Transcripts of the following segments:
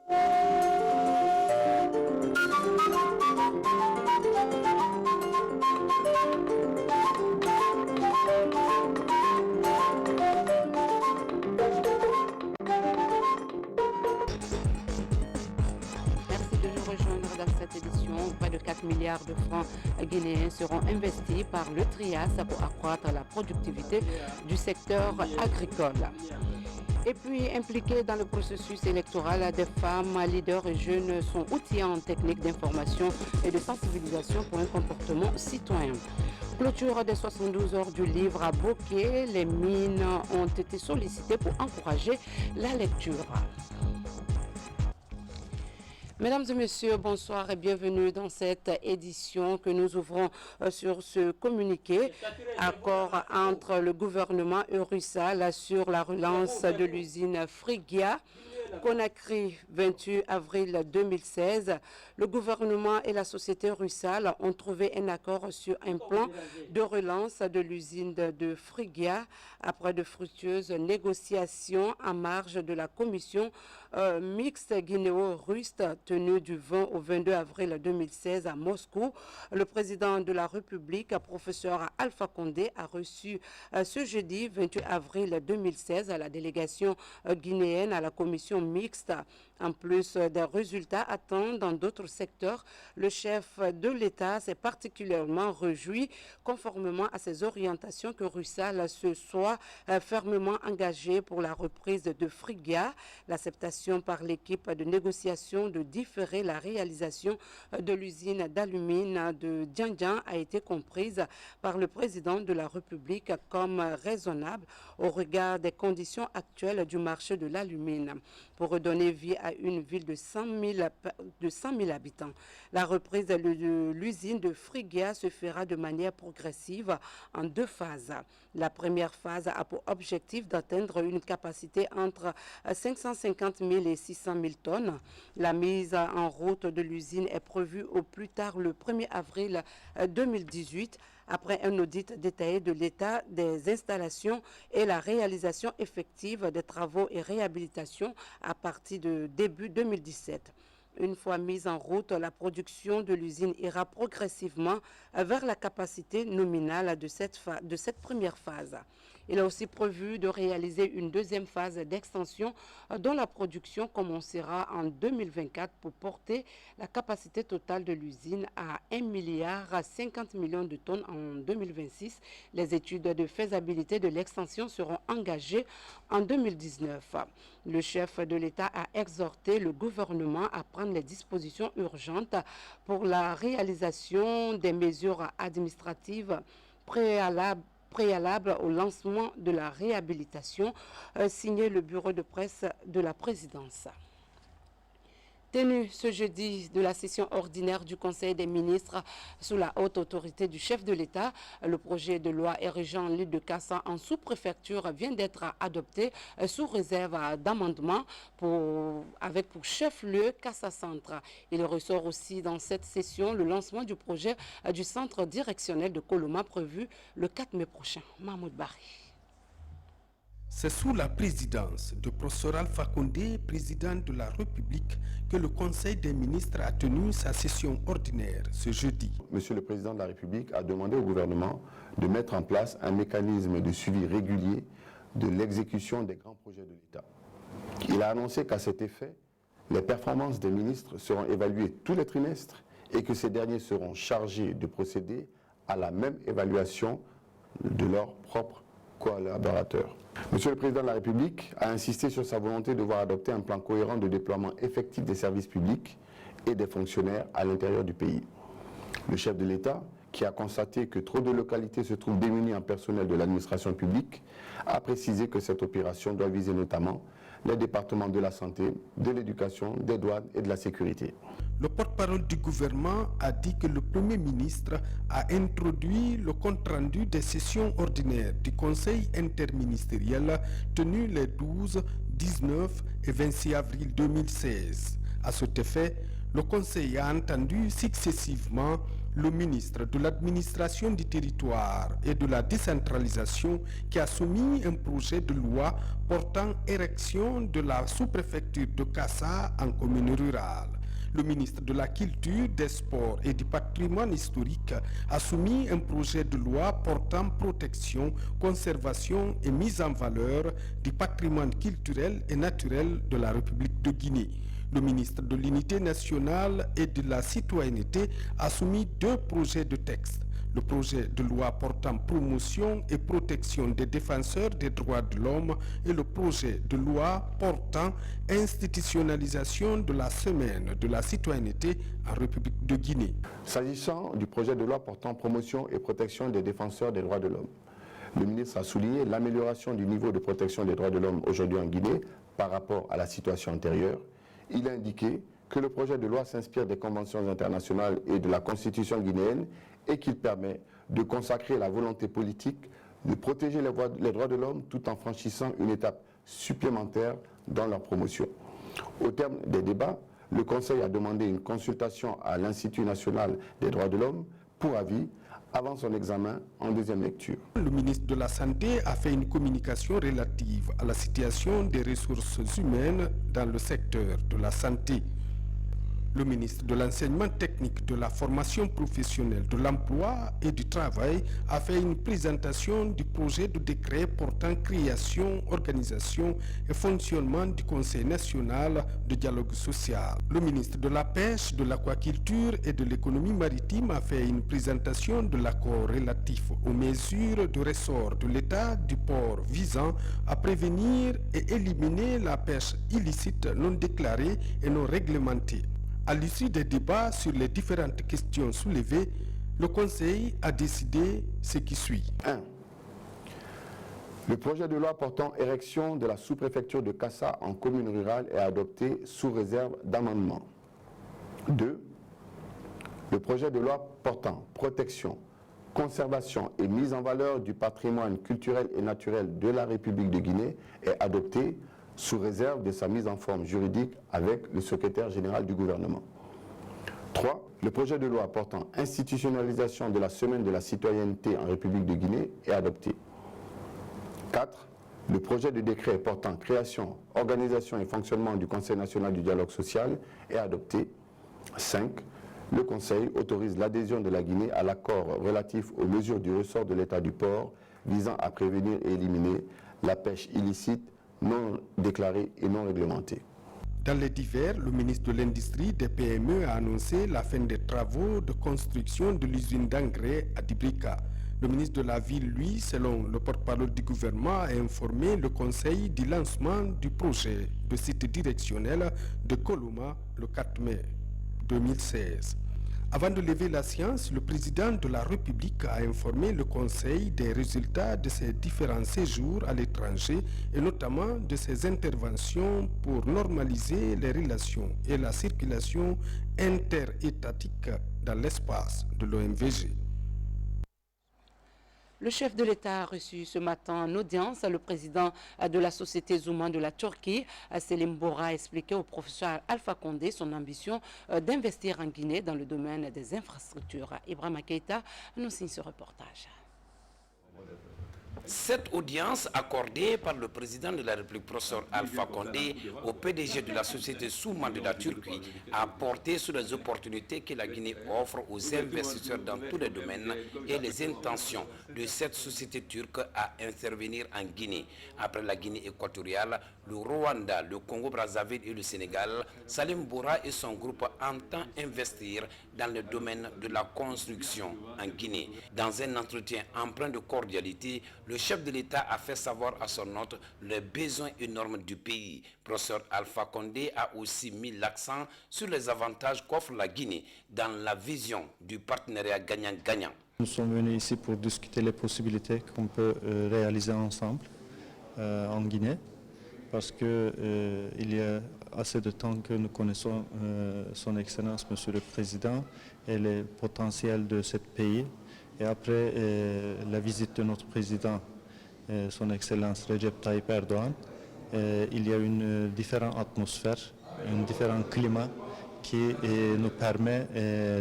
Dans cette édition, près de 4 milliards de francs guinéens seront investis par le TRIAS pour accroître la productivité du secteur agricole. Et puis, impliqués dans le processus électoral, des femmes, leaders et jeunes sont outillés en techniques d'information et de sensibilisation pour un comportement citoyen. Clôture des 72 heures du livre à Bokeh, les mines ont été sollicitées pour encourager la lecture. Mesdames et messieurs, bonsoir et bienvenue dans cette édition que nous ouvrons sur ce communiqué. Accord entre le gouvernement et Rusal sur la relance de l'usine Frigia. Conakry, 28 avril 2016. Le gouvernement et la société Rusal ont trouvé un accord sur un plan de relance de l'usine de Frigia après de fructueuses négociations en marge de la commission mixte guinéo-russe tenue du 20 au 22 avril 2016 à Moscou. Le président de la République, professeur Alpha Condé, a reçu ce jeudi 28 avril 2016 la délégation guinéenne à la commission mixte. En plus des résultats atteints dans d'autres secteurs, le chef de l'État s'est particulièrement réjoui, conformément à ses orientations, que Rusal se soit fermement engagé pour la reprise de Frigia. L'acceptation par l'équipe de négociation de différer la réalisation de l'usine d'alumine de Diandian a été comprise par le président de la République comme raisonnable au regard des conditions actuelles du marché de l'alumine. Pour redonner vie à une ville de 100 000 habitants, la reprise de l'usine de Frigia se fera de manière progressive en deux phases. La première phase a pour objectif d'atteindre une capacité entre 550 000 et 600 000 tonnes. La mise en route de l'usine est prévue au plus tard le 1er avril 2018, après un audit détaillé de l'état des installations et la réalisation effective des travaux et réhabilitation à partir de début 2017. Une fois mise en route, la production de l'usine ira progressivement vers la capacité nominale de cette première phase. Il est aussi prévu de réaliser une deuxième phase d'extension dont la production commencera en 2024 pour porter la capacité totale de l'usine à 1,05 milliard de tonnes en 2026. Les études de faisabilité de l'extension seront engagées en 2019. Le chef de l'État a exhorté le gouvernement à prendre les dispositions urgentes pour la réalisation des mesures administratives préalables au lancement de la réhabilitation, signé le bureau de presse de la présidence. Tenue ce jeudi de la session ordinaire du Conseil des ministres sous la haute autorité du chef de l'État, le projet de loi érigeant l'île de Kassa en sous-préfecture vient d'être adopté sous réserve d'amendement avec pour chef-lieu Kassa Centre. Il ressort aussi dans cette session le lancement du projet du centre directionnel de Koloma prévu le 4 mai prochain. Mahmoud Bari. C'est sous la présidence de professeur Alpha Condé, président de la République, que le Conseil des ministres a tenu sa session ordinaire ce jeudi. Monsieur le Président de la République a demandé au gouvernement de mettre en place un mécanisme de suivi régulier de l'exécution des grands projets de l'État. Il a annoncé qu'à cet effet, les performances des ministres seront évaluées tous les trimestres et que ces derniers seront chargés de procéder à la même évaluation de leurs propres collaborateurs. Monsieur le Président de la République a insisté sur sa volonté de voir adopter un plan cohérent de déploiement effectif des services publics et des fonctionnaires à l'intérieur du pays. Le chef de l'État, qui a constaté que trop de localités se trouvent démunies en personnel de l'administration publique, a précisé que cette opération doit viser notamment les départements de la santé, de l'éducation, des douanes et de la sécurité. Le porte-parole du gouvernement a dit que le Premier ministre a introduit le compte-rendu des sessions ordinaires du Conseil interministériel tenu les 12, 19 et 26 avril 2016. À cet effet, le Conseil a entendu successivement le ministre de l'administration du territoire et de la décentralisation qui a soumis un projet de loi portant érection de la sous-préfecture de Kassa en commune rurale. Le ministre de la Culture, des Sports et du Patrimoine historique a soumis un projet de loi portant protection, conservation et mise en valeur du patrimoine culturel et naturel de la République de Guinée. Le ministre de l'Unité nationale et de la citoyenneté a soumis 2 projets de texte. Le projet de loi portant promotion et protection des défenseurs des droits de l'homme et le projet de loi portant institutionnalisation de la semaine de la citoyenneté en République de Guinée. S'agissant du projet de loi portant promotion et protection des défenseurs des droits de l'homme, le ministre a souligné l'amélioration du niveau de protection des droits de l'homme aujourd'hui en Guinée par rapport à la situation antérieure. Il a indiqué que le projet de loi s'inspire des conventions internationales et de la Constitution guinéenne et qu'il permet de consacrer la volonté politique de protéger les droits de l'homme tout en franchissant une étape supplémentaire dans leur promotion. Au terme des débats, le Conseil a demandé une consultation à l'Institut national des droits de l'homme pour avis avant son examen en 2e lecture. Le ministre de la Santé a fait une communication relative à la situation des ressources humaines dans le secteur de la santé. Le ministre de l'Enseignement technique, de la formation professionnelle, de l'emploi et du travail a fait une présentation du projet de décret portant création, organisation et fonctionnement du Conseil national de dialogue social. Le ministre de la Pêche, de l'Aquaculture et de l'Économie maritime a fait une présentation de l'accord relatif aux mesures de ressort de l'État du port visant à prévenir et éliminer la pêche illicite non déclarée et non réglementée. À l'issue des débats sur les différentes questions soulevées, le Conseil a décidé ce qui suit. 1. Le projet de loi portant érection de la sous-préfecture de Kassa en commune rurale est adopté sous réserve d'amendements. 2. Le projet de loi portant protection, conservation et mise en valeur du patrimoine culturel et naturel de la République de Guinée est adopté sous réserve de sa mise en forme juridique avec le secrétaire général du gouvernement. 3. Le projet de loi portant institutionnalisation de la semaine de la citoyenneté en République de Guinée est adopté. 4. Le projet de décret portant création, organisation et fonctionnement du Conseil national du dialogue social est adopté. 5. Le Conseil autorise l'adhésion de la Guinée à l'accord relatif aux mesures du ressort de l'État du port visant à prévenir et éliminer la pêche illicite non déclarée et non réglementée. Dans les divers, le ministre de l'Industrie des PME a annoncé la fin des travaux de construction de l'usine d'engrais à Dibrika. Le ministre de la Ville, lui, selon le porte-parole du gouvernement, a informé le Conseil du lancement du projet de site directionnel de Koloma le 4 mai 2016. Avant de lever la séance, le président de la République a informé le Conseil des résultats de ses différents séjours à l'étranger et notamment de ses interventions pour normaliser les relations et la circulation interétatique dans l'espace de l'OMVG. Le chef de l'État a reçu ce matin en audience le président de la société Zouman de la Turquie. Selim Bora a expliqué au professeur Alpha Condé son ambition d'investir en Guinée dans le domaine des infrastructures. Ibrahima Keïta nous signe ce reportage. Cette audience accordée par le président de la République, professeur Alpha Condé, au PDG de la société Zouman de la Turquie, a porté sur les opportunités que la Guinée offre aux investisseurs dans tous les domaines et les intentions de cette société turque à intervenir en Guinée. Après la Guinée équatoriale, le Rwanda, le Congo-Brazzaville et le Sénégal, Salim Boura et son groupe entendent investir dans le domaine de la construction en Guinée. Dans un entretien empreint de cordialité, le chef de l'État a fait savoir à son hôte les besoins énormes du pays. Professeur Alpha Condé a aussi mis l'accent sur les avantages qu'offre la Guinée dans la vision du partenariat gagnant-gagnant. Nous sommes venus ici pour discuter les possibilités qu'on peut réaliser ensemble en Guinée, parce qu'il y a assez de temps que nous connaissons son Excellence, Monsieur le Président, et les potentiels de ce pays. Et après la visite de notre Président, son Excellence Recep Tayyip Erdogan, il y a une différente atmosphère, un différent climat qui nous permet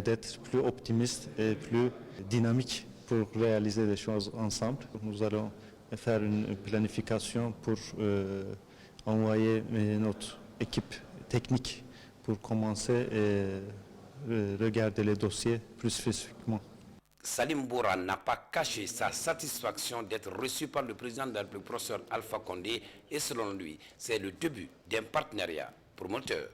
d'être plus optimistes et plus dynamiques pour réaliser des choses ensemble. Nous allons faire une planification pour envoyer notre équipe technique pour commencer et regarder les dossiers plus spécifiquement. Salim Boura n'a pas caché sa satisfaction d'être reçu par le président de la République, professeur Alpha Condé, et selon lui, c'est le début d'un partenariat promoteur.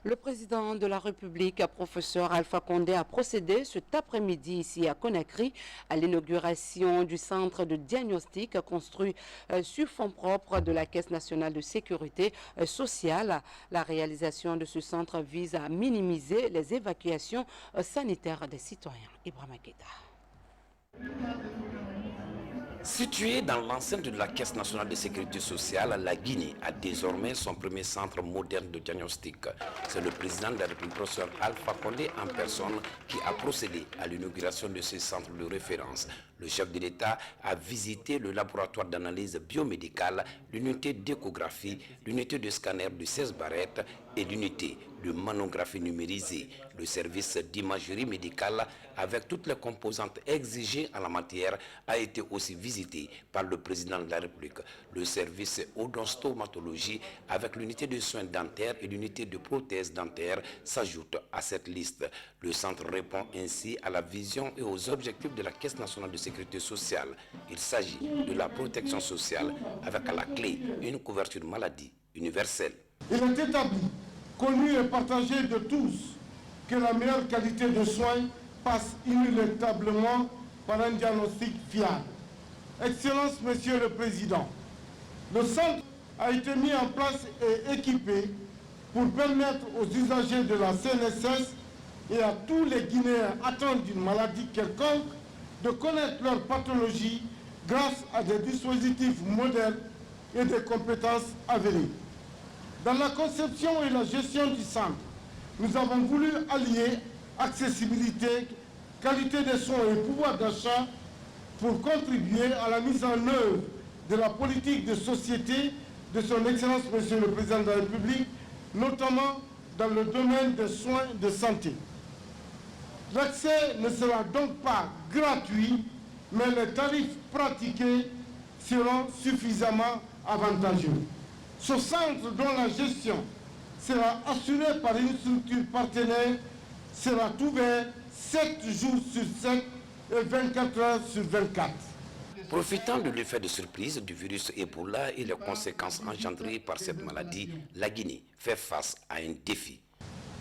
Le président de la République, professeur Alpha Condé, a procédé cet après-midi ici à Conakry à l'inauguration du centre de diagnostic construit sur fonds propres de la Caisse nationale de sécurité sociale. La réalisation de ce centre vise à minimiser les évacuations sanitaires des citoyens. Ibrahima Keita. Située dans l'enceinte de la Caisse nationale de sécurité sociale, la Guinée a désormais son premier centre moderne de diagnostic. C'est le président de la République, professeur Alpha Condé en personne, qui a procédé à l'inauguration de ce centre de référence. Le chef de l'État a visité le laboratoire d'analyse biomédicale, l'unité d'échographie, l'unité de scanner de 16 barrettes et l'unité de manographie numérisée. Le service d'imagerie médicale avec toutes les composantes exigées en la matière a été aussi visité par le président de la République. Le service odontostomatologie avec l'unité de soins dentaires et l'unité de prothèses dentaires s'ajoute à cette liste. Le centre répond ainsi à la vision et aux objectifs de la Caisse nationale de sécurité sociale. Il s'agit de la protection sociale avec à la clé une couverture maladie universelle. Il est établi, connu et partagé de tous, que la meilleure qualité de soins passe inéluctablement par un diagnostic fiable. Excellence, Monsieur le Président, le centre a été mis en place et équipé pour permettre aux usagers de la CNSS et à tous les Guinéens atteints d'une maladie quelconque de connaître leur pathologie grâce à des dispositifs modernes et des compétences avérées. Dans la conception et la gestion du centre, nous avons voulu allier accessibilité, qualité des soins et pouvoir d'achat pour contribuer à la mise en œuvre de la politique de société de son Excellence Monsieur le Président de la République, notamment dans le domaine des soins de santé. L'accès ne sera donc pas gratuit, mais les tarifs pratiqués seront suffisamment avantageux. Ce centre dont la gestion sera assurée par une structure partenaire sera ouvert 7 jours sur 7 et 24 heures sur 24. Profitant de l'effet de surprise du virus Ebola et les conséquences engendrées par cette maladie, la Guinée fait face à un défi.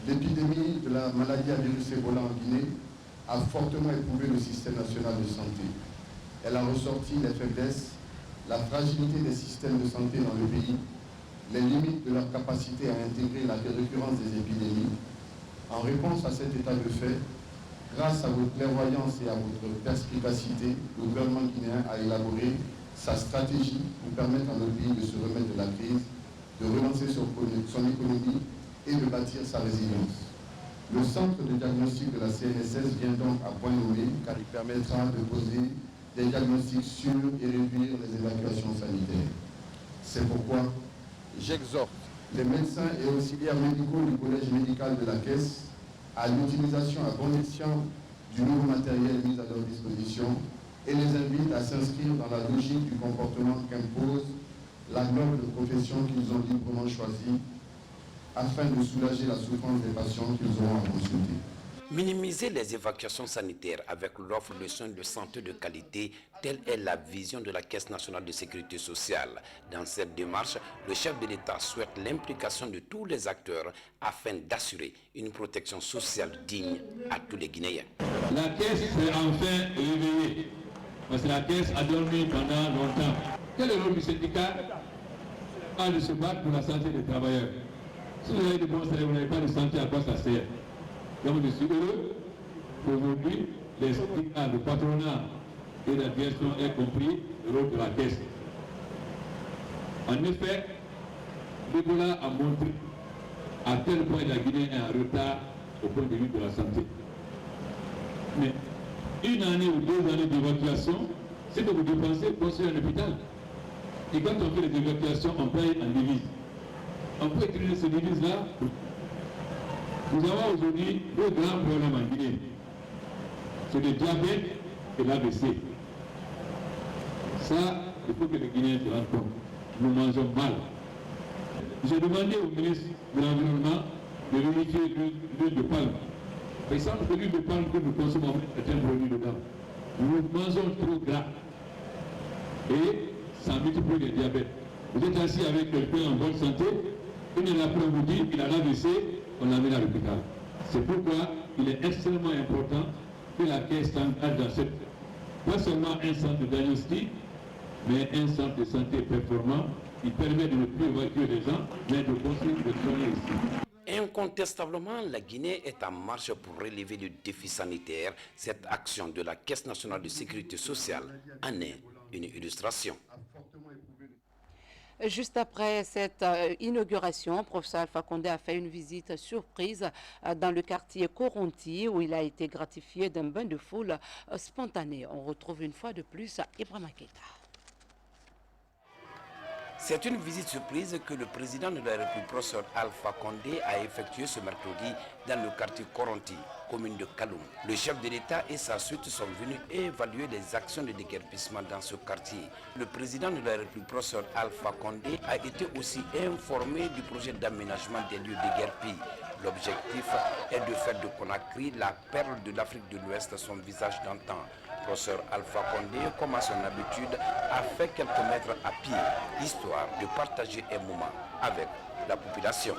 L'épidémie de la maladie à virus Ebola en Guinée a fortement éprouvé le système national de santé. Elle a ressorti les faiblesses, la fragilité des systèmes de santé dans le pays, les limites de leur capacité à intégrer la récurrence des épidémies. En réponse à cet état de fait, grâce à votre clairvoyance et à votre perspicacité, le gouvernement guinéen a élaboré sa stratégie pour permettre à notre pays de se remettre de la crise, de relancer son économie et de bâtir sa résilience. Le centre de diagnostic de la CNSS vient donc à point nommé car il permettra de poser des diagnostics sûrs et réduire les évacuations sanitaires. C'est pourquoi j'exhorte les médecins et auxiliaires médicaux du collège médical de la Caisse à l'utilisation à bon escient du nouveau matériel mis à leur disposition et les invite à s'inscrire dans la logique du comportement qu'impose la noble profession qu'ils ont librement choisie afin de soulager la souffrance des patients qu'ils auront à consulter. Minimiser les évacuations sanitaires avec l'offre de soins de santé de qualité, telle est la vision de la Caisse nationale de sécurité sociale. Dans cette démarche, le chef de l'État souhaite l'implication de tous les acteurs afin d'assurer une protection sociale digne à tous les Guinéens. La Caisse s'est enfin réveillée, parce que la Caisse a dormi pendant longtemps. Quel est le rôle du syndicat? De se battre pour la santé des travailleurs. Si vous avez de bons salaires, vous n'avez pas de santé, à quoi ça sert? Donc je suis heureux qu'aujourd'hui, les syndicats, le patronat et la direction aient compris le rôle de la Caisse. En effet, l'Ebola a montré à quel point la Guinée est en retard au point de vue de la santé. Mais une année ou 2 années d'évacuation, c'est que vous dépensez pour construire un hôpital. Et quand on fait les évacuations, on paye en devise. on peut utiliser ces devises-là. Nous avons aujourd'hui deux grands problèmes en Guinée. C'est le diabète et l'AVC. Ça, il faut que les Guinéens se rendent compte. Nous mangeons mal. J'ai demandé au ministre de l'Environnement de vérifier l'huile de palme. Il semble que l'huile de palme que nous consommons est un produit dedans. Nous mangeons trop gras. Et ça multiplie le diabète. Vous êtes assis avec quelqu'un en bonne santé, une heure après vous dit qu'il a l'AVC, on l'amène à l'hôpital. C'est pourquoi il est extrêmement important que la caisse s'engage dans cette, pas seulement un centre de diagnostic, mais un centre de santé performant qui permet de ne plus évacuer les gens, mais de construire des soins ici. Incontestablement, la Guinée est en marche pour relever le défi sanitaire. Cette action de la Caisse nationale de sécurité sociale en est une illustration. Juste après cette inauguration, professeur Alpha Condé a fait une visite surprise dans le quartier Koronti où il a été gratifié d'un bain de foule spontané. On retrouve une fois de plus Ibrahima Keïta. C'est une visite surprise que le président de la République, professeur Alpha Condé, a effectuée ce mercredi dans le quartier Koronti, commune de Kaloum. Le chef de l'État et sa suite sont venus évaluer les actions de déguerpissement dans ce quartier. Le président de la République, professeur Alpha Condé, a été aussi informé du projet d'aménagement des lieux déguerpis. L'objectif est de faire de Conakry la perle de l'Afrique de l'Ouest, son visage d'antan. Professeur Alpha Condé, comme à son habitude, a fait quelques mètres à pied, histoire de partager un moment avec la population.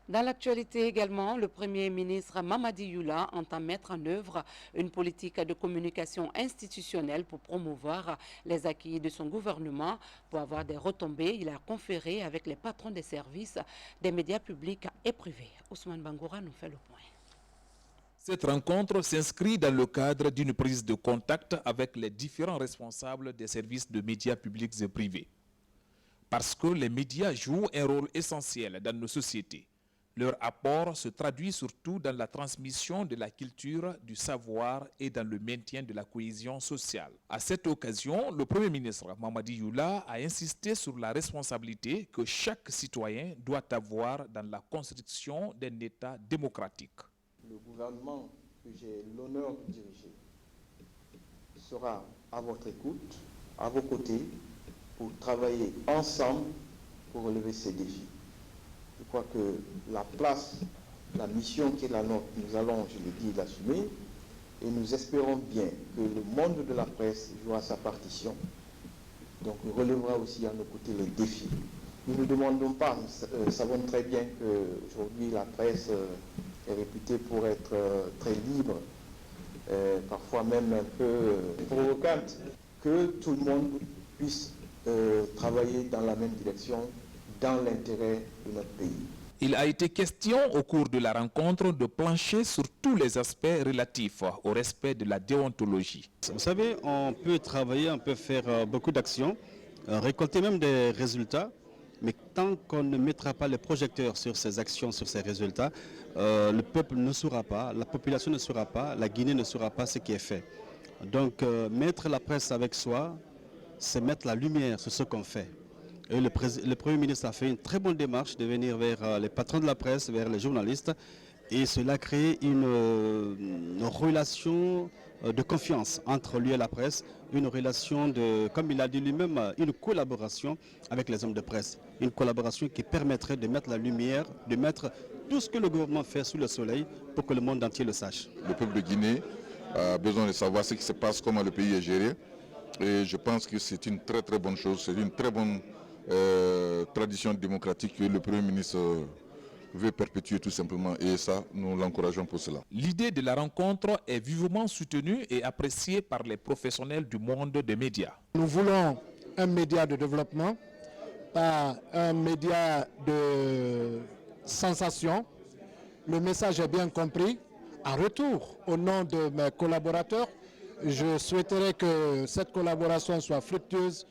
Dans l'actualité également, le Premier ministre Mamadi Youla entend mettre en œuvre une politique de communication institutionnelle pour promouvoir les acquis de son gouvernement. Pour avoir des retombées, il a conféré avec les patrons des services des médias publics et privés. Ousmane Bangoura nous fait le point. Cette rencontre s'inscrit dans le cadre d'une prise de contact avec les différents responsables des services de médias publics et privés. Parce que les médias jouent un rôle essentiel dans nos sociétés. Leur apport se traduit surtout dans la transmission de la culture, du savoir et dans le maintien de la cohésion sociale. À cette occasion, le Premier ministre Mamadi Youla a insisté sur la responsabilité que chaque citoyen doit avoir dans la construction d'un État démocratique. Le gouvernement que j'ai l'honneur de diriger sera à votre écoute, à vos côtés, pour travailler ensemble pour relever ces défis. Je crois que la place, la mission qui est la nôtre, nous allons, je l'ai dit, l'assumer et nous espérons bien que le monde de la presse jouera sa partition, donc il relèvera aussi à nos côtés les défis. Nous ne demandons pas, nous savons très bien qu'aujourd'hui la presse est réputée pour être très libre, parfois même un peu provocante, que tout le monde puisse travailler dans la même direction, dans l'intérêt de notre pays. Il a été question au cours de la rencontre de plancher sur tous les aspects relatifs au respect de la déontologie. Vous savez, on peut travailler, on peut faire beaucoup d'actions, récolter même des résultats, mais tant qu'on ne mettra pas les projecteurs sur ces actions, sur ces résultats, le peuple ne saura pas, la population ne saura pas, la Guinée ne saura pas ce qui est fait. Donc mettre la presse avec soi, c'est mettre la lumière sur ce qu'on fait. Et le Premier ministre a fait une très bonne démarche de venir vers les patrons de la presse, vers les journalistes, et cela crée une relation de confiance entre lui et la presse, une relation de, comme il a dit lui-même, une collaboration avec les hommes de presse, une collaboration qui permettrait de mettre la lumière, de mettre tout ce que le gouvernement fait sous le soleil pour que le monde entier le sache. Le peuple de Guinée a besoin de savoir ce qui se passe, comment le pays est géré. Et je pense que c'est une très très bonne chose, c'est une très bonne tradition démocratique que le Premier ministre veut perpétuer tout simplement. Et ça, nous l'encourageons pour cela. L'idée de la rencontre est vivement soutenue et appréciée par les professionnels du monde des médias. Nous voulons un média de développement, pas un média de sensation. Le message est bien compris. En retour, au nom de mes collaborateurs, je souhaiterais que cette collaboration soit fructueuse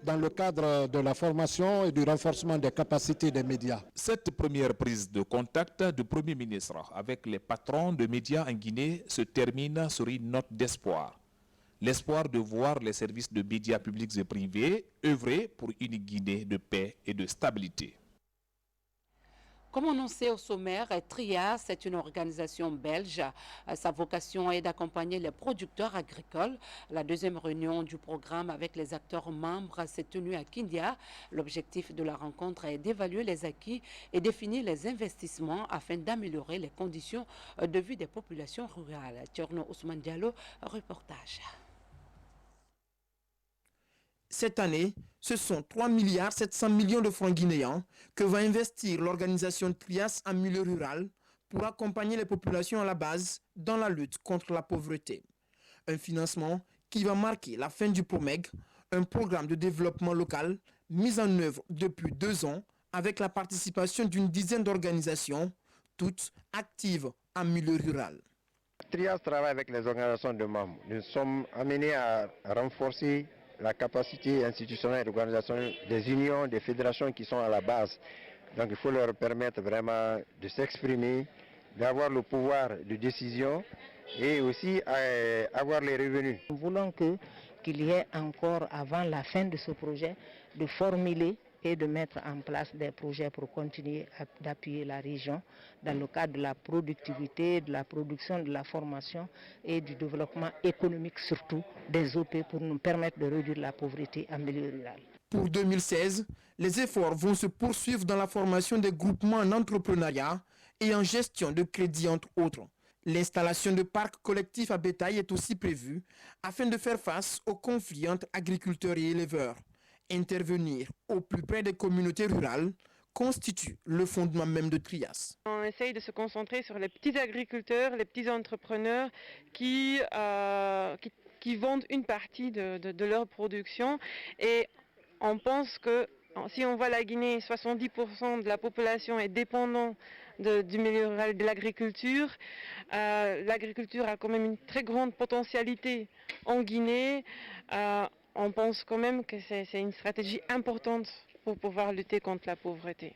dans le cadre de la formation et du renforcement des capacités des médias. Cette première prise de contact du Premier ministre avec les patrons de médias en Guinée se termine sur une note d'espoir. L'espoir de voir les services de médias publics et privés œuvrer pour une Guinée de paix et de stabilité. Comme annoncé au sommaire, TRIAS est une organisation belge. Sa vocation est d'accompagner les producteurs agricoles. La deuxième réunion du programme avec les acteurs membres s'est tenue à Kindia. L'objectif de la rencontre est d'évaluer les acquis et définir les investissements afin d'améliorer les conditions de vie des populations rurales. Tcherno Ousmane Diallo, reportage. Cette année, ce sont 3,7 milliards de francs guinéens que va investir l'organisation TRIAS en milieu rural pour accompagner les populations à la base dans la lutte contre la pauvreté. Un financement qui va marquer la fin du PROMEG, un programme de développement local mis en œuvre depuis 2 ans avec la participation d'une dizaine d'organisations, toutes actives en milieu rural. TRIAS travaille avec les organisations de membres. Nous sommes amenés à renforcer la capacité institutionnelle et d'organisation des unions, des fédérations qui sont à la base. Donc il faut leur permettre vraiment de s'exprimer, d'avoir le pouvoir de décision et aussi avoir les revenus. Nous voulons qu'il y ait encore, avant la fin de ce projet, de formuler et de mettre en place des projets pour continuer d'appuyer la région dans le cadre de la productivité, de la production, de la formation et du développement économique surtout des OP pour nous permettre de réduire la pauvreté en milieu rural. Pour 2016, les efforts vont se poursuivre dans la formation des groupements en entrepreneuriat et en gestion de crédit entre autres. L'installation de parcs collectifs à bétail est aussi prévue afin de faire face aux conflits entre agriculteurs et éleveurs. Intervenir au plus près des communautés rurales constitue le fondement même de TRIAS. On essaye de se concentrer sur les petits agriculteurs, les petits entrepreneurs qui vendent une partie de leur production. Et on pense que si on voit la Guinée, 70% de la population est dépendante du milieu rural, de l'agriculture. L'agriculture a quand même une très grande potentialité en Guinée. On pense quand même que c'est une stratégie importante pour pouvoir lutter contre la pauvreté.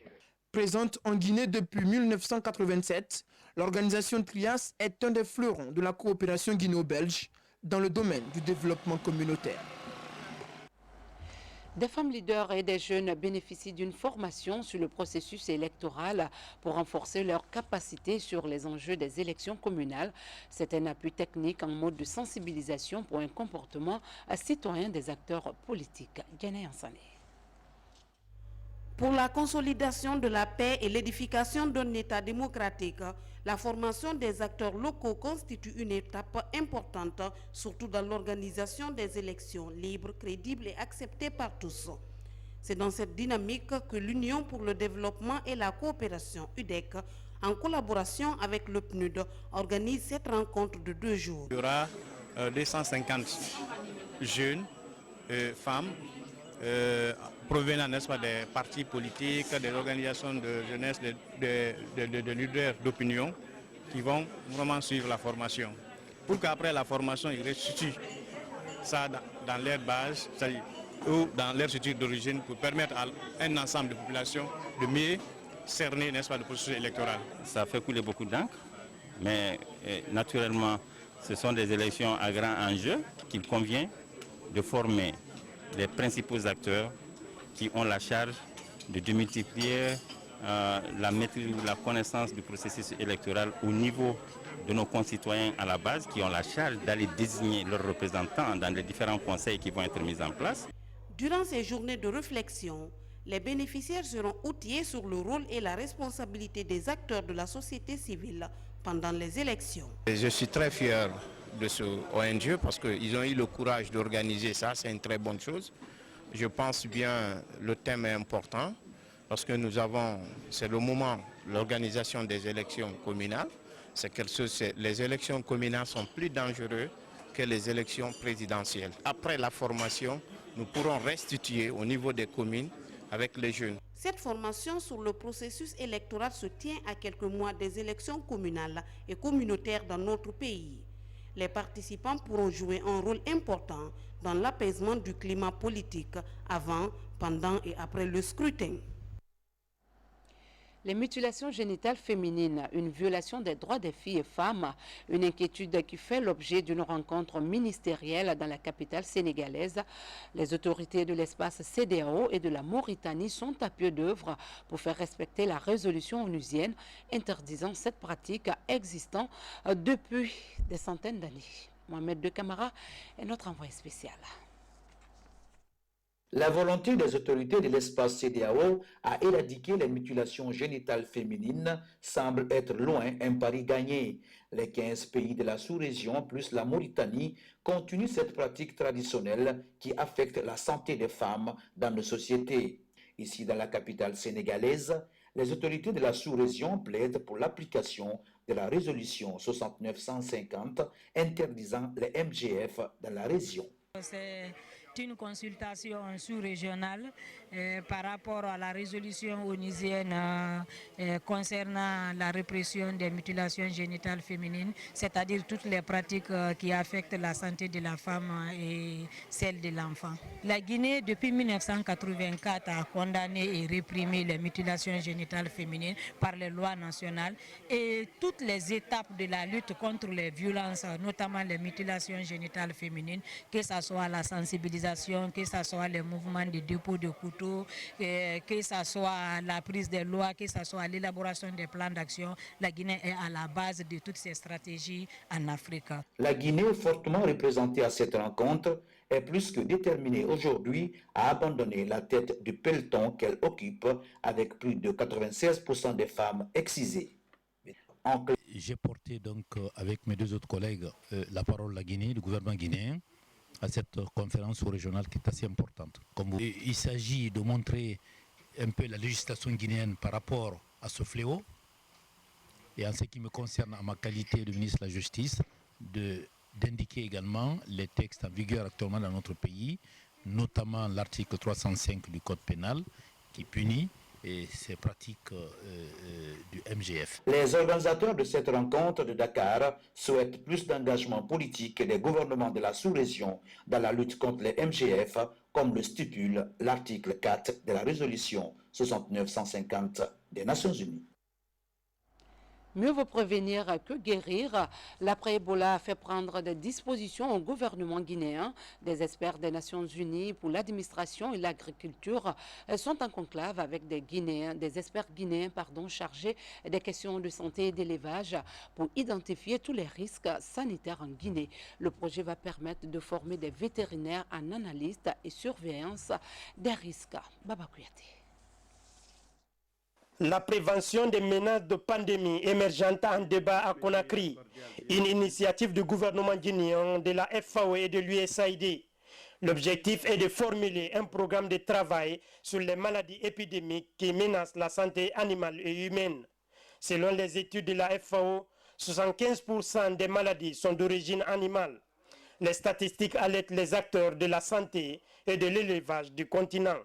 Présente en Guinée depuis 1987, l'organisation TRIAS est un des fleurons de la coopération guinéo-belge dans le domaine du développement communautaire. Des femmes leaders et des jeunes bénéficient d'une formation sur le processus électoral pour renforcer leurs capacités sur les enjeux des élections communales. C'est un appui technique en mode de sensibilisation pour un comportement citoyen des acteurs politiques. Guinée Sané. Pour la consolidation de la paix et l'édification d'un État démocratique, la formation des acteurs locaux constitue une étape importante, surtout dans l'organisation des élections libres, crédibles et acceptées par tous. C'est dans cette dynamique que l'Union pour le développement et la coopération UDEC, en collaboration avec le PNUD, organise cette rencontre de 2 jours. Il y aura 250 jeunes femmes provenant n'est-ce pas, des partis politiques, des organisations de jeunesse, de leaders d'opinion qui vont vraiment suivre la formation. Pour qu'après la formation, ils restituent ça dans leur base ou dans leur structure d'origine pour permettre à un ensemble de populations de mieux cerner n'est-ce pas, le processus électoral. Ça fait couler beaucoup d'encre, mais naturellement, ce sont des élections à grand enjeu qu'il convient de former les principaux acteurs qui ont la charge de démultiplier la maîtrise ou la connaissance du processus électoral au niveau de nos concitoyens à la base, qui ont la charge d'aller désigner leurs représentants dans les différents conseils qui vont être mis en place. Durant ces journées de réflexion, les bénéficiaires seront outillés sur le rôle et la responsabilité des acteurs de la société civile pendant les élections. Je suis très fier de ce ONG parce qu'ils ont eu le courage d'organiser ça, c'est une très bonne chose. Je pense bien le thème est important parce que c'est le moment, l'organisation des élections communales. Les élections communales sont plus dangereuses que les élections présidentielles. Après la formation, nous pourrons restituer au niveau des communes avec les jeunes. Cette formation sur le processus électoral se tient à quelques mois des élections communales et communautaires dans notre pays. Les participants pourront jouer un rôle important dans l'apaisement du climat politique avant, pendant et après le scrutin. Les mutilations génitales féminines, une violation des droits des filles et femmes, une inquiétude qui fait l'objet d'une rencontre ministérielle dans la capitale sénégalaise. Les autorités de l'espace CEDEAO et de la Mauritanie sont à pied d'œuvre pour faire respecter la résolution onusienne interdisant cette pratique existant depuis des centaines d'années. Mohamed De Camara est notre envoyé spécial. La volonté des autorités de l'espace CEDEAO à éradiquer les mutilations génitales féminines semble être loin un pari gagné. Les 15 pays de la sous-région plus la Mauritanie continuent cette pratique traditionnelle qui affecte la santé des femmes dans nos sociétés. Ici, dans la capitale sénégalaise, les autorités de la sous-région plaident pour l'application de la résolution 6950 interdisant les MGF dans la région. C'est une consultation sous-régionale par rapport à la résolution onusienne concernant la répression des mutilations génitales féminines, c'est-à-dire toutes les pratiques qui affectent la santé de la femme et celle de l'enfant. La Guinée, depuis 1984, a condamné et réprimé les mutilations génitales féminines par les lois nationales et toutes les étapes de la lutte contre les violences, notamment les mutilations génitales féminines, que ce soit la sensibilisation, que ce soit les mouvements de dépôt de couteaux, que ce soit la prise des lois, que ce soit l'élaboration des plans d'action. La Guinée est à la base de toutes ces stratégies en Afrique. La Guinée, fortement représentée à cette rencontre, est plus que déterminée aujourd'hui à abandonner la tête du peloton qu'elle occupe avec plus de 96% des femmes excisées. J'ai porté donc avec mes deux autres collègues la parole de la Guinée, du gouvernement guinéen, à cette conférence sous-régionale qui est assez importante. Il s'agit de montrer un peu la législation guinéenne par rapport à ce fléau et en ce qui me concerne en ma qualité de ministre de la Justice, d'indiquer également les textes en vigueur actuellement dans notre pays, notamment l'article 305 du Code pénal qui punit et ces pratiques du MGF. Les organisateurs de cette rencontre de Dakar souhaitent plus d'engagement politique des gouvernements de la sous-région dans la lutte contre les MGF, comme le stipule l'article 4 de la résolution 6950 des Nations Unies. Mieux vaut prévenir que guérir. L'après-Ebola a fait prendre des dispositions au gouvernement guinéen. Des experts des Nations Unies pour l'administration et l'agriculture sont en conclave avec des experts guinéens chargés des questions de santé et d'élevage pour identifier tous les risques sanitaires en Guinée. Le projet va permettre de former des vétérinaires en analyse et surveillance des risques. Baba Kouyaté. La prévention des menaces de pandémie émergentes en débat à Conakry, une initiative du gouvernement guinéen, de la FAO et de l'USAID. L'objectif est de formuler un programme de travail sur les maladies épidémiques qui menacent la santé animale et humaine. Selon les études de la FAO, 75% des maladies sont d'origine animale. Les statistiques alertent les acteurs de la santé et de l'élevage du continent.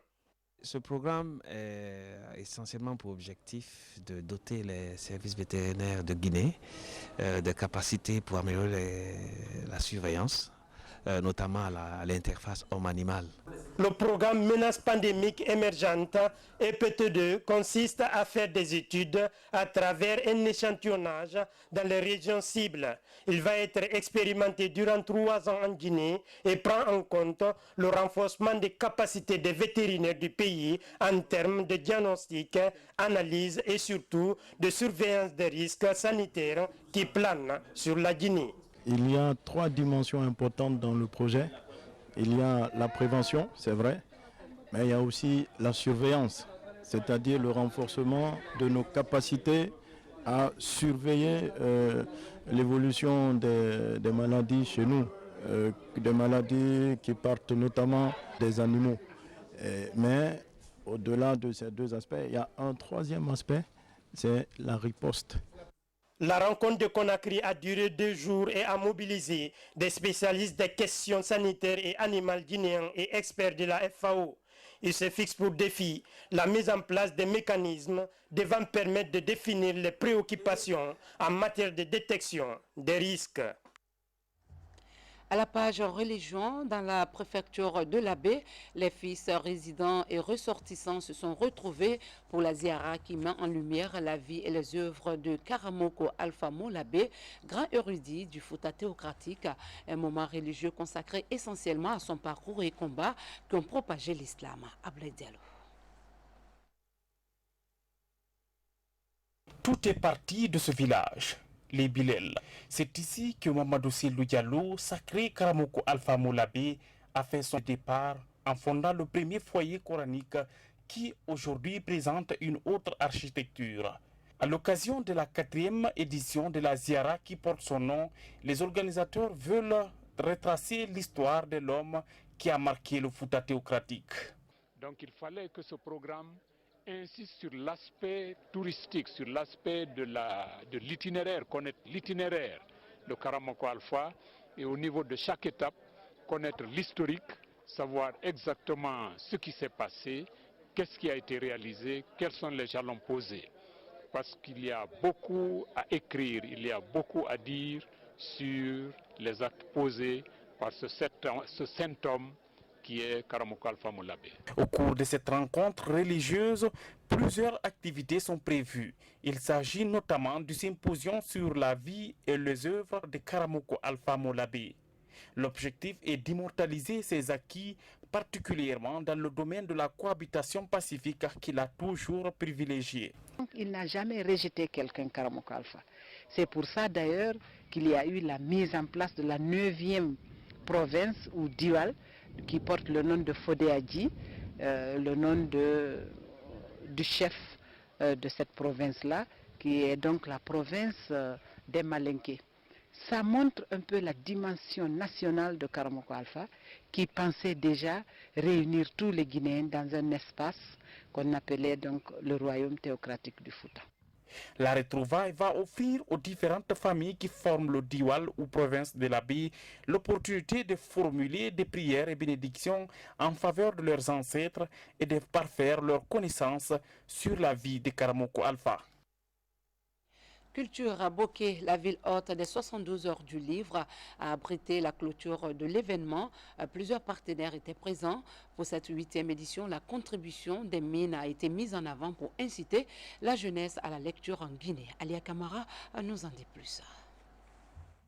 Ce programme est essentiellement pour objectif de doter les services vétérinaires de Guinée de capacités pour améliorer la surveillance, notamment à l'interface homme-animal. Le programme Menaces pandémiques émergentes EPT2 consiste à faire des études à travers un échantillonnage dans les régions cibles. Il va être expérimenté durant 3 ans en Guinée et prend en compte le renforcement des capacités des vétérinaires du pays en termes de diagnostic, analyse et surtout de surveillance des risques sanitaires qui planent sur la Guinée. Il y a 3 dimensions importantes dans le projet. Il y a la prévention, c'est vrai, mais il y a aussi la surveillance, c'est-à-dire le renforcement de nos capacités à surveiller l'évolution des maladies chez nous, des maladies qui partent notamment des animaux. Mais au-delà de ces deux aspects, il y a un troisième aspect, c'est la riposte. La rencontre de Conakry a duré 2 jours et a mobilisé des spécialistes des questions sanitaires et animales guinéens et experts de la FAO. Il se fixe pour défi la mise en place des mécanismes devant permettre de définir les préoccupations en matière de détection des risques. À la page religion, dans la préfecture de l'Abbé, les fils résidents et ressortissants se sont retrouvés pour la ziara qui met en lumière la vie et les œuvres de Karamoko Alpha Molabé, grand érudit du Fouta théocratique, un moment religieux consacré essentiellement à son parcours et combats qui ont propagé l'islam. Ablaye Diallo. Tout est parti de ce village, les Bilel. C'est ici que Mamadou Silou Diallo, sacré Karamoko Alpha Molabé, a fait son départ en fondant le premier foyer coranique qui aujourd'hui présente une autre architecture. À l'occasion de la 4e édition de la Ziara qui porte son nom, les organisateurs veulent retracer l'histoire de l'homme qui a marqué le Fouta théocratique. Donc il fallait que ce programme insiste sur l'aspect touristique, sur l'aspect de l'itinéraire, connaître l'itinéraire de Karamoko Alpha et au niveau de chaque étape, connaître l'historique, savoir exactement ce qui s'est passé, qu'est-ce qui a été réalisé, quels sont les jalons posés. Parce qu'il y a beaucoup à écrire, il y a beaucoup à dire sur les actes posés par ce saint homme qui est Karamoko Alpha Molabé. Au cours de cette rencontre religieuse, plusieurs activités sont prévues. Il s'agit notamment du symposium sur la vie et les œuvres de Karamoko Alpha Molabé. L'objectif est d'immortaliser ses acquis, particulièrement dans le domaine de la cohabitation pacifique qu'il a toujours privilégié. Il n'a jamais rejeté quelqu'un, Karamoko Alpha. C'est pour ça d'ailleurs qu'il y a eu la mise en place de la 9e province ou Diwal, qui porte le nom de Fodé Adji, le nom du chef de cette province-là, qui est donc la province des Malinké. Ça montre un peu la dimension nationale de Karamoko Alpha, qui pensait déjà réunir tous les Guinéens dans un espace qu'on appelait donc le royaume théocratique du Fouta. La retrouvaille va offrir aux différentes familles qui forment le Diwal ou province de l'Abbé l'opportunité de formuler des prières et bénédictions en faveur de leurs ancêtres et de parfaire leur connaissance sur la vie de Karamoko Alpha. Culture à Bokeh, la ville haute des 72 heures du livre, a abrité la clôture de l'événement. Plusieurs partenaires étaient présents. Pour cette 8e édition, la contribution des mines a été mise en avant pour inciter la jeunesse à la lecture en Guinée. Alia Kamara nous en dit plus.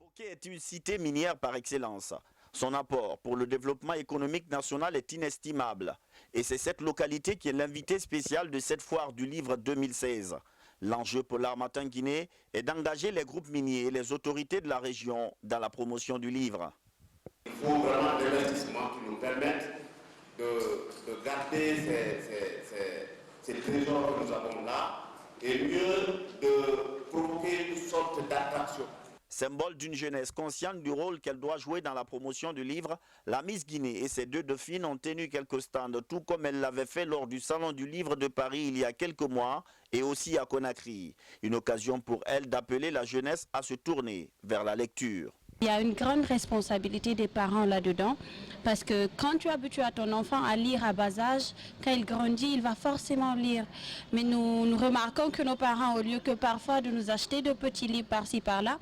Bokeh est une cité minière par excellence. Son apport pour le développement économique national est inestimable. Et c'est cette localité qui est l'invité spécial de cette foire du livre 2016. L'enjeu pour l'Harmattan Guinée est d'engager les groupes miniers et les autorités de la région dans la promotion du livre. Il faut vraiment des investissements qui nous permettent de garder ces trésors que nous avons là et mieux de provoquer une sorte d'attraction. Symbole d'une jeunesse consciente du rôle qu'elle doit jouer dans la promotion du livre, la Miss Guinée et ses 2 dauphines ont tenu quelques stands, tout comme elle l'avait fait lors du Salon du Livre de Paris il y a quelques mois et aussi à Conakry. Une occasion pour elle d'appeler la jeunesse à se tourner vers la lecture. Il y a une grande responsabilité des parents là-dedans, parce que quand tu habitues à ton enfant à lire à bas âge, quand il grandit, il va forcément lire. Mais nous remarquons que nos parents, au lieu que parfois de nous acheter de petits livres par-ci par-là,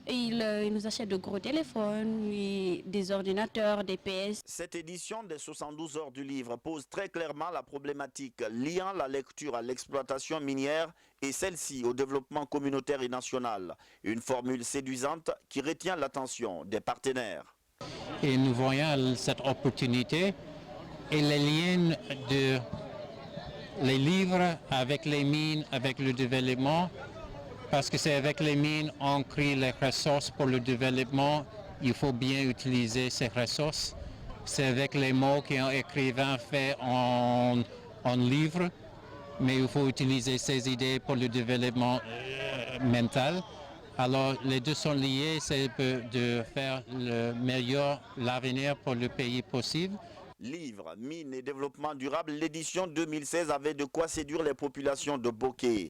ils nous achètent de gros téléphones, des ordinateurs, des PS. Cette édition des 72 heures du livre pose très clairement la problématique liant la lecture à l'exploitation minière et celle-ci au développement communautaire et national. Une formule séduisante qui retient l'attention des partenaires. Et nous voyons cette opportunité et les liens de les livres avec les mines, avec le développement. Parce que c'est avec les mines on crée les ressources pour le développement. Il faut bien utiliser ces ressources. C'est avec les mots qu'un écrivain fait en livre. Mais il faut utiliser ces idées pour le développement mental. Alors les deux sont liés, c'est de faire le meilleur l'avenir pour le pays possible. Livre, mine et développement durable, l'édition 2016 avait de quoi séduire les populations de Bokeh.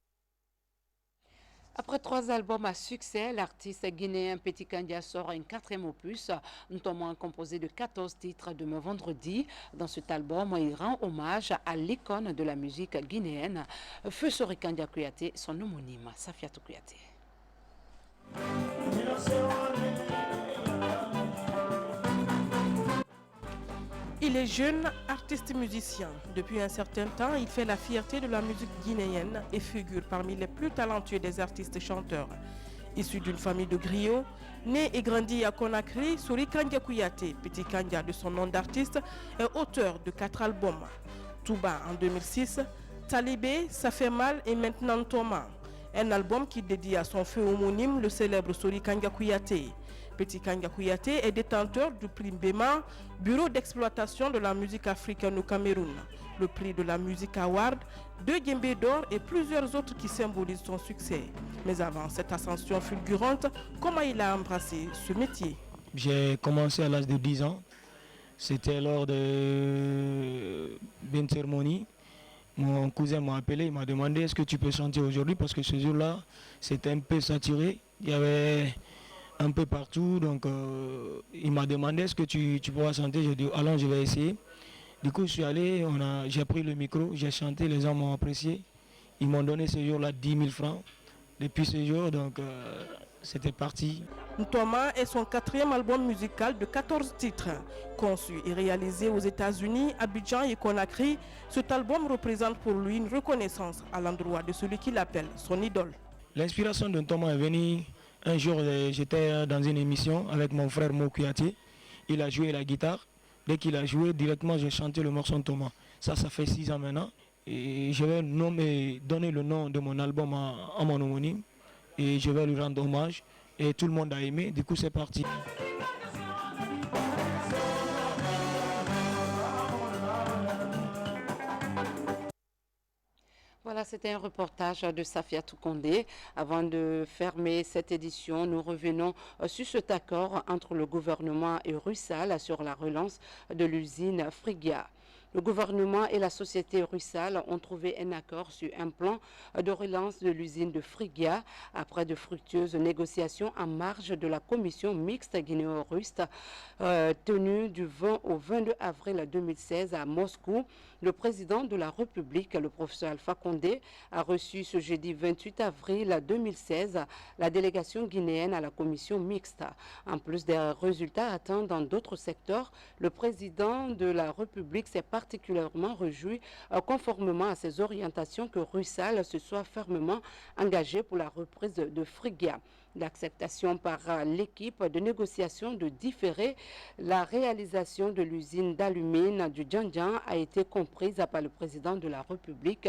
Après 3 albums à succès, l'artiste guinéen Petit Kandia sort un 4e opus, notamment composé de 14 titres demain vendredi. Dans cet album, il rend hommage à l'icône de la musique guinéenne, Feu Sori Kandia Kouyaté, son homonyme, Safiatou Kouyaté. Il est jeune, artiste musicien. Depuis un certain temps, il fait la fierté de la musique guinéenne et figure parmi les plus talentueux des artistes chanteurs. Issu d'une famille de griots, né et grandi à Conakry, Sori Kandia Kouyaté, Petit Kandia de son nom d'artiste, est auteur de 4 albums. Touba en 2006, Talibé, Ça fait mal et maintenant Thomas. Un album qui dédie à son feu homonyme le célèbre Sori Kandia Kouyaté. Petit Kandia Kouyaté est détenteur du prix Bema, Bureau d'exploitation de la musique africaine au Cameroun, le prix de la musique Award, 2 Guembé d'or et plusieurs autres qui symbolisent son succès. Mais avant cette ascension fulgurante, comment il a embrassé ce métier? J'ai commencé à l'âge de 10 ans. C'était lors d'une cérémonie. Mon cousin m'a appelé, il m'a demandé est-ce que tu peux chanter aujourd'hui parce que ce jour-là, c'était un peu saturé. Il y avait un peu partout, donc il m'a demandé est-ce que tu pourras chanter. J'ai dit allons, je vais essayer. Du coup je suis allé, j'ai pris le micro, j'ai chanté, les gens m'ont apprécié. Ils m'ont donné ce jour-là 10 000 francs. Depuis ce jour, donc c'était parti. Thomas est son 4e album musical de 14 titres. Conçu et réalisé aux États-Unis, Abidjan et Conakry, cet album représente pour lui une reconnaissance à l'endroit de celui qu'il appelle son idole. L'inspiration de Thomas est venue. Un jour, j'étais dans une émission avec mon frère Mo Kouyaté. Il a joué la guitare. Dès qu'il a joué, directement, j'ai chanté le morceau de Thomas. Ça fait 6 ans maintenant. Et je vais donner le nom de mon album à mon homonyme. Et je vais lui rendre hommage. Et tout le monde a aimé. Du coup, c'est parti. Voilà, c'était un reportage de Safiatou Kondé. Avant de fermer cette édition, nous revenons sur cet accord entre le gouvernement et Rusal sur la relance de l'usine Frigia. Le gouvernement et la société Rusal ont trouvé un accord sur un plan de relance de l'usine de Frigia après de fructueuses négociations en marge de la commission mixte guinéo-russe tenue du 20 au 22 avril 2016 à Moscou. Le président de la République, le professeur Alpha Condé, a reçu ce jeudi 28 avril 2016 la délégation guinéenne à la commission mixte. En plus des résultats atteints dans d'autres secteurs, le président de la République s'est particulièrement réjoui, conformément à ses orientations, que Rusal se soit fermement engagé pour la reprise de Frigia. L'acceptation par l'équipe de négociation de différer la réalisation de l'usine d'alumine du Djandjan a été comprise par le président de la République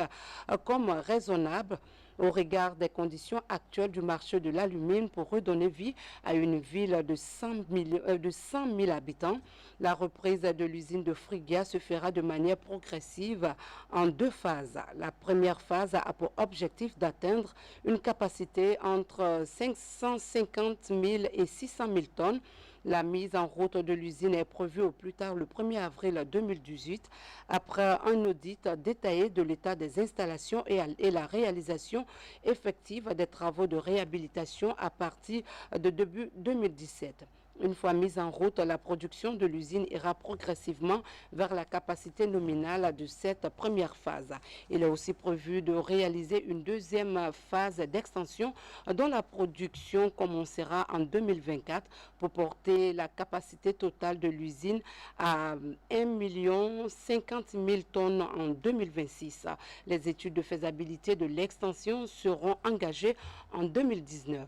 comme raisonnable au regard des conditions actuelles du marché de l'alumine pour redonner vie à une ville de 100 000 habitants. La reprise de l'usine de Frigia se fera de manière progressive en 2 phases. La première phase a pour objectif d'atteindre une capacité entre 550 000 et 600 000 tonnes. La mise en route de l'usine est prévue au plus tard le 1er avril 2018, après un audit détaillé de l'état des installations et la réalisation effective des travaux de réhabilitation à partir de début 2017. Une fois mise en route, la production de l'usine ira progressivement vers la capacité nominale de cette première phase. Il est aussi prévu de réaliser une deuxième phase d'extension dont la production commencera en 2024 pour porter la capacité totale de l'usine à 1 050 000 tonnes en 2026. Les études de faisabilité de l'extension seront engagées en 2019.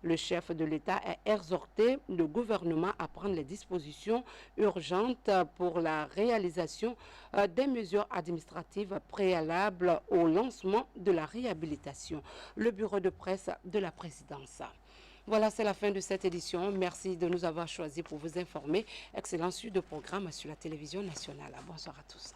Le chef de l'État a exhorté le gouvernement à prendre les dispositions urgentes pour la réalisation des mesures administratives préalables au lancement de la réhabilitation. Le bureau de presse de la présidence. Voilà, c'est la fin de cette édition. Merci de nous avoir choisis pour vous informer. Excellent suite de programme sur la télévision nationale. Bonsoir à tous.